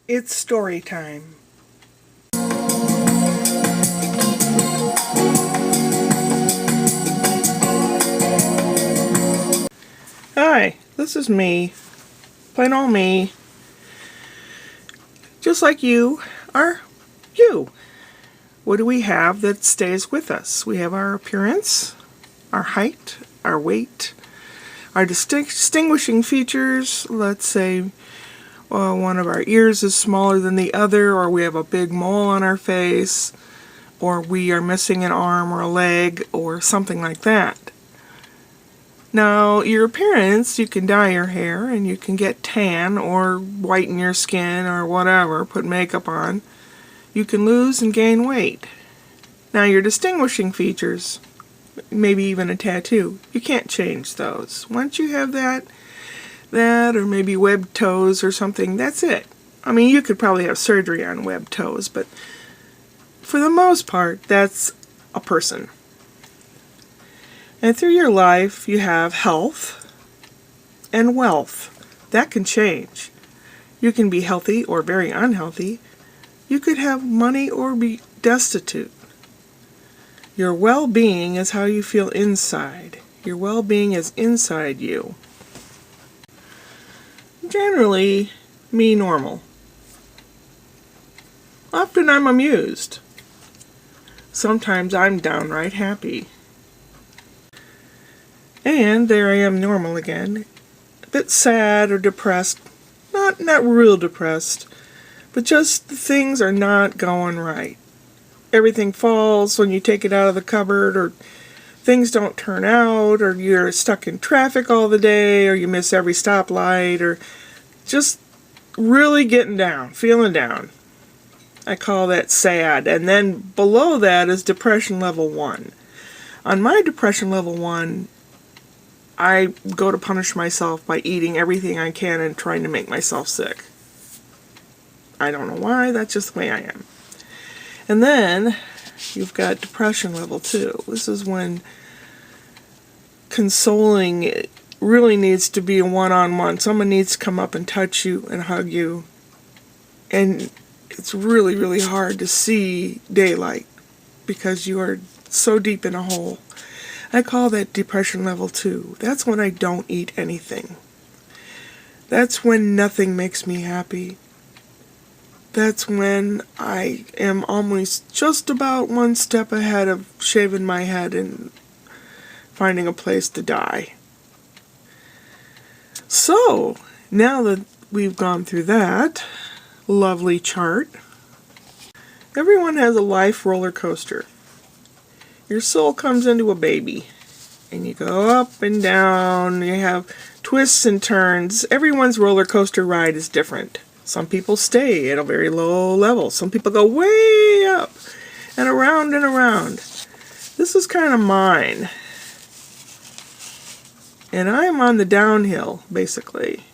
It's story time. Hi, this is me. Plain old me. Just like you are you. What do we have that stays with us? We have our appearance, our height, our weight, our distinguishing features. Let's say one of our ears is smaller than the other, or we have a big mole on our face, or we are missing an arm or a leg, or something like that. Now, your appearance, you can dye your hair and you can get tan or whiten your skin or whatever, put makeup on. You can lose and gain weight. Now, your distinguishing features, maybe even a tattoo, you can't change those. Once you have that or maybe webbed toes or something, that's it. I mean, you could probably have surgery on webbed toes, but for the most part, that's a person. And through your life, you have health and wealth. That can change. You can be healthy or very unhealthy. You could have money or be destitute. Your well-being is how you feel inside. Your well-being is inside you. Generally, me normal. Often I'm amused. Sometimes I'm downright happy. And there I am normal again. A bit sad or depressed. Not real depressed, but just things are not going right. Everything falls when you take it out of the cupboard, or things don't turn out, or you're stuck in traffic all the day, or you miss every stoplight, or just really getting down, feeling down. I call that sad. And then below that is depression level 1. On my depression level 1, I go to punish myself by eating everything I can and trying to make myself sick. I don't know why, that's just the way I am. And then you've got depression level 2. This is when consoling really needs to be a one-on-one. Someone needs to come up and touch you and hug you. And it's really, really hard to see daylight because you are so deep in a hole. I call that depression level 2. That's when I don't eat anything. That's when nothing makes me happy. That's when I am almost just about one step ahead of shaving my head and finding a place to die. So, now that we've gone through that lovely chart, everyone has a life roller coaster. Your soul comes into a baby, and you go up and down, you have twists and turns. Everyone's roller coaster ride is different. Some people stay at a very low level. Some people go way up and around and around. This is kind of mine. And I'm on the downhill, basically.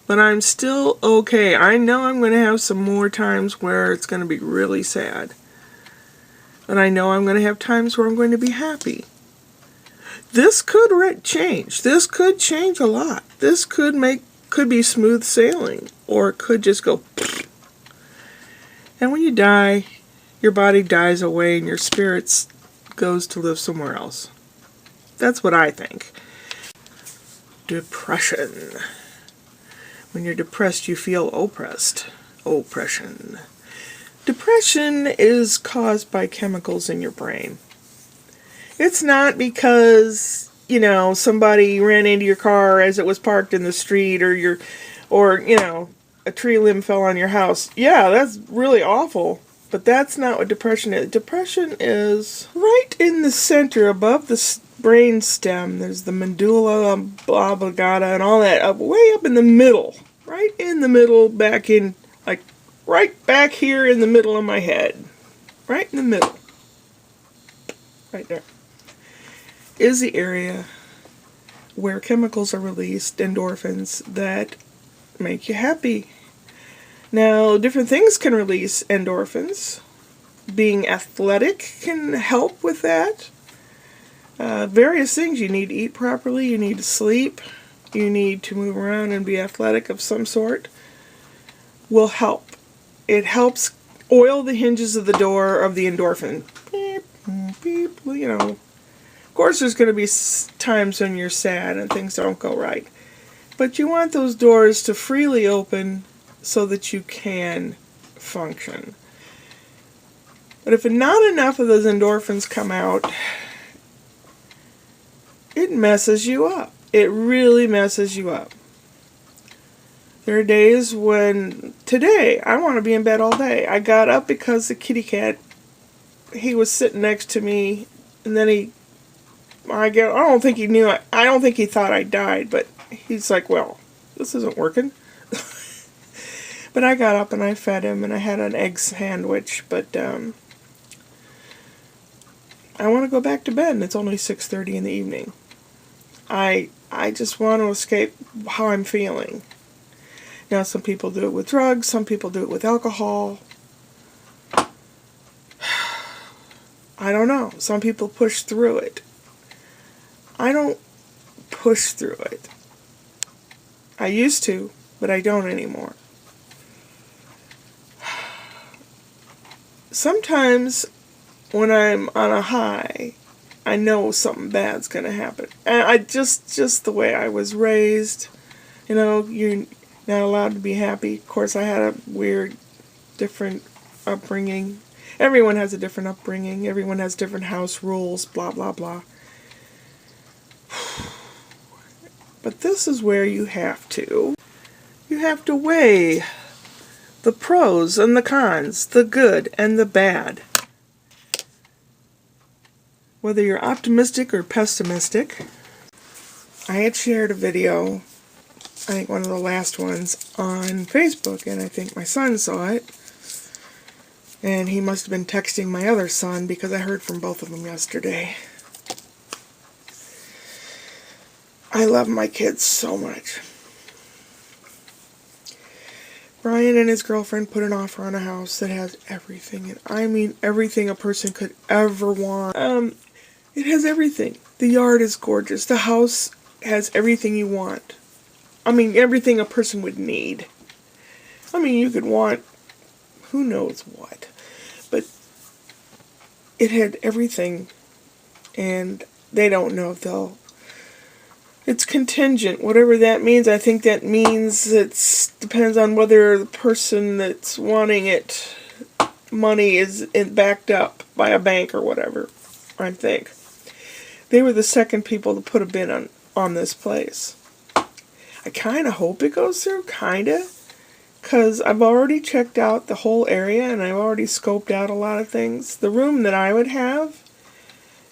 But I'm still okay. I know I'm going to have some more times where it's going to be really sad. But I know I'm going to have times where I'm going to be happy. This could change. This could change a lot. This could be smooth sailing. Or it could just go. And when you die, your body dies away and your spirit goes to live somewhere else. That's what I think. Depression. When you're depressed, you feel oppressed. Oppression. Depression is caused by chemicals in your brain. It's not because, somebody ran into your car as it was parked in the street, or a tree limb fell on your house. Yeah, that's really awful. But that's not what depression is. Depression is right in the center, above the brain stem. There's the medulla oblongata and all that, way up in the middle. Right in the middle, right back here in the middle of my head. Right in the middle. Right there. Is the area where chemicals are released, endorphins, that make you happy. Now, different things can release endorphins. Being athletic can help with that. Various things. You need to eat properly, you need to sleep, you need to move around and be athletic of some sort will help. it helps oil the hinges of the door of the endorphin. Beep, beep, you know. Of course, there's going to be times when you're sad and things don't go right. But you want those doors to freely open so that you can function. But if not enough of those endorphins come out, it messes you up. It really messes you up. There are days when, today, I want to be in bed all day. I got up because the kitty cat, he was sitting next to me, and then I don't think he knew, I don't think he thought I died, but he's like, well, this isn't working. But I got up and I fed him, and I had an egg sandwich, but I want to go back to bed, and it's only 6:30 in the evening. I just want to escape how I'm feeling. Now, some people do it with drugs, some people do it with alcohol. I don't know. Some people push through it. I don't push through it. I used to, but I don't anymore. Sometimes when I'm on a high, I know something bad's going to happen. And I just the way I was raised, you know, you're not allowed to be happy. Of course, I had a weird, different upbringing. Everyone has a different upbringing. Everyone has different house rules, blah, blah, blah. But this is where you have to weigh the pros and the cons, the good and the bad. Whether you're optimistic or pessimistic. I had shared a video, I think one of the last ones, on Facebook, and I think my son saw it. And he must have been texting my other son because I heard from both of them yesterday. I love my kids so much. Brian and his girlfriend put an offer on a house that has everything, and I mean everything a person could ever want. It has everything. The yard is gorgeous. The house has everything you want. I mean, everything a person would need. I mean, you could want who knows what. But it had everything, and they don't know if they'll... It's contingent, whatever that means. I think that means it depends on whether the person that's wanting it, money is backed up by a bank or whatever, I think. They were the second people to put a bid on this place. I kind of hope it goes through, kind of. Because I've already checked out the whole area and I've already scoped out a lot of things. The room that I would have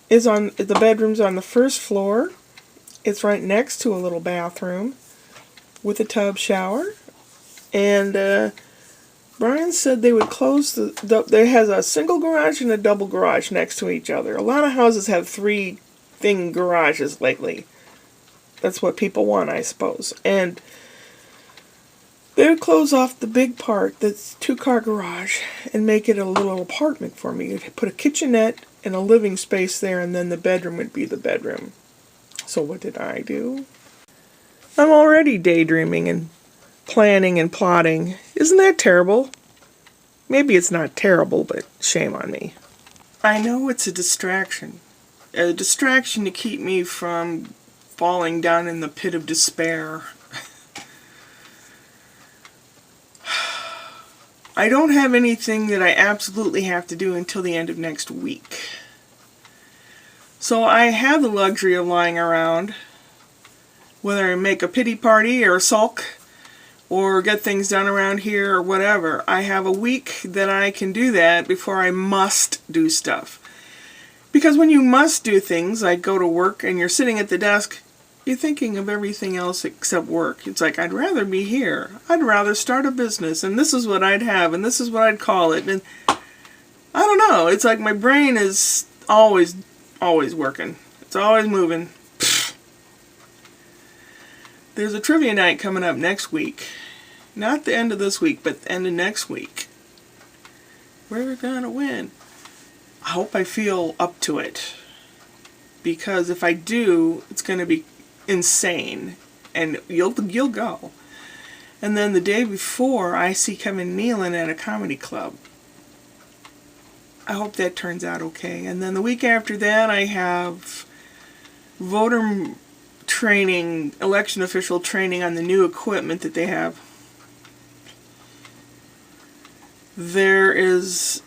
is on, the bedroom's on the first floor. It's right next to a little bathroom with a tub shower. And Brian said they would close there has a single garage and a double garage next to each other. A lot of houses have 3-thing garages lately. That's what people want, I suppose. And they would close off the big part, that's 2-car garage, and make it a little apartment for me. You'd put a kitchenette and a living space there, and then the bedroom would be the bedroom. So what did I do? I'm already daydreaming and planning and plotting. Isn't that terrible? Maybe it's not terrible, but shame on me. I know it's a distraction. A distraction to keep me from falling down in the pit of despair. I don't have anything that I absolutely have to do until the end of next week. So I have the luxury of lying around, whether I make a pity party or sulk or get things done around here or whatever. I have a week that I can do that before I must do stuff. Because when you must do things, like go to work and you're sitting at the desk, you're thinking of everything else except work. It's like, I'd rather be here. I'd rather start a business, and this is what I'd have, and this is what I'd call it. And I don't know. It's like my brain is always working. It's always moving. There's a trivia night coming up next week. Not the end of this week, but the end of next week. We're gonna win. I hope I feel up to it. Because if I do, it's gonna be insane. And you'll go. And then the day before, I see Kevin Nealon at a comedy club. I hope that turns out okay. And then the week after that, I have voter training, election official training on the new equipment that they have. There is,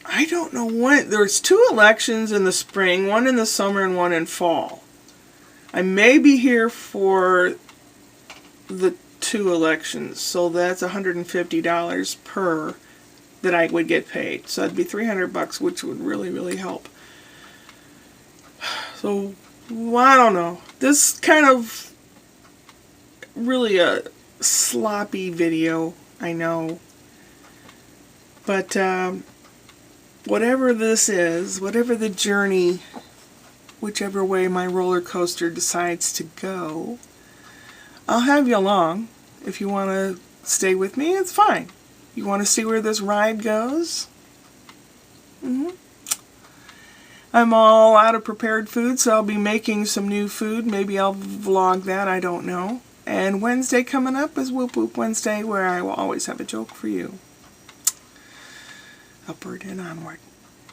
I don't know when, there's 2 elections in the spring, one in the summer and one in fall. I may be here for the 2 elections, so that's $150 per that I would get paid. So that'd be $300, which would really, really help. So, well, I don't know. This kind of really a sloppy video, I know. But whatever this is, whatever the journey, whichever way my roller coaster decides to go, I'll have you along. If you want to stay with me, it's fine. You want to see where this ride goes? I'm all out of prepared food, so I'll be making some new food. Maybe I'll vlog that, I don't know. And Wednesday coming up is Whoop Whoop Wednesday, where I will always have a joke for you. Upward and onward.